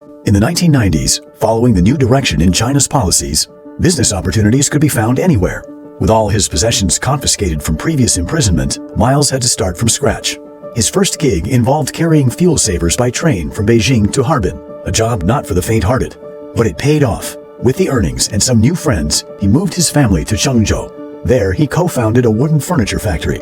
In the 1990s, following the new direction in China's policies, business opportunities could be found anywhere. With all his possessions confiscated from previous imprisonment, Miles had to start from scratch. His first gig involved carrying fuel savers by train from Beijing to Harbin, a job not for the faint-hearted. But it paid off. With the earnings and some new friends, he moved his family to Chengzhou. There, he co-founded a wooden furniture factory.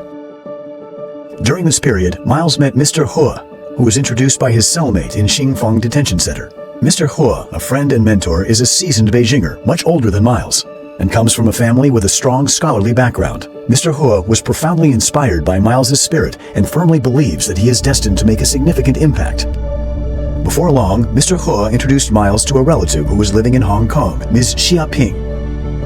During this period, Miles met Mr. He, who was introduced by his cellmate in Xingfang Detention Center. Mr. He, a friend and mentor, is a seasoned Beijinger, much older than Miles, and comes from a family with a strong scholarly background. Mr. He was profoundly inspired by Miles's spirit and firmly believes that he is destined to make a significant impact. Before long, Mr. He introduced Miles to a relative who was living in Hong Kong, Ms. Xia Ping.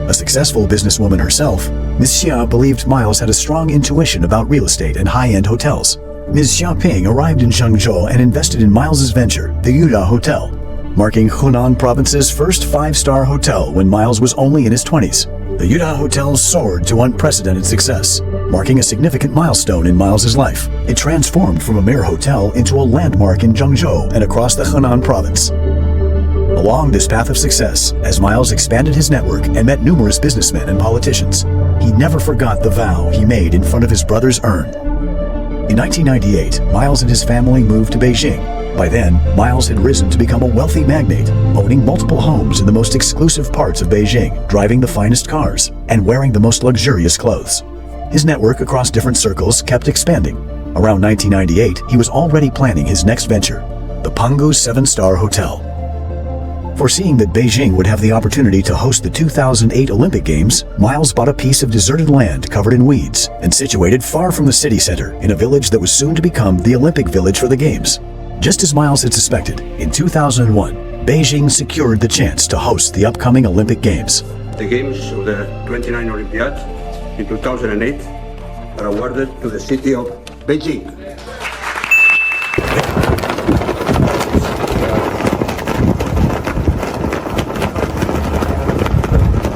A successful businesswoman herself, Ms. Xia believed Miles had a strong intuition about real estate and high-end hotels. Ms. Xia Ping arrived in Chengzhou and invested in Miles's venture, the Yuda Hotel, marking Hunan Province's first five-star hotel when Miles was only in his 20s. The Yuda Hotel soared to unprecedented success, marking a significant milestone in Miles's life. It transformed from a mere hotel into a landmark in Zhengzhou and across the Hunan Province. Along this path of success, as Miles expanded his network and met numerous businessmen and politicians, he never forgot the vow he made in front of his brother's urn. In 1998, Miles and his family moved to Beijing. By then, Miles had risen to become a wealthy magnate, owning multiple homes in the most exclusive parts of Beijing, driving the finest cars, and wearing the most luxurious clothes. His network across different circles kept expanding. Around 1998, he was already planning his next venture, the Pangu 7-Star Hotel. Foreseeing that Beijing would have the opportunity to host the 2008 Olympic Games, Miles bought a piece of deserted land covered in weeds and situated far from the city center in a village that was soon to become the Olympic Village for the Games. Just as Miles had suspected, in 2001, Beijing secured the chance to host the upcoming Olympic Games. The Games of the 29 Olympiad in 2008 are awarded to the city of Beijing.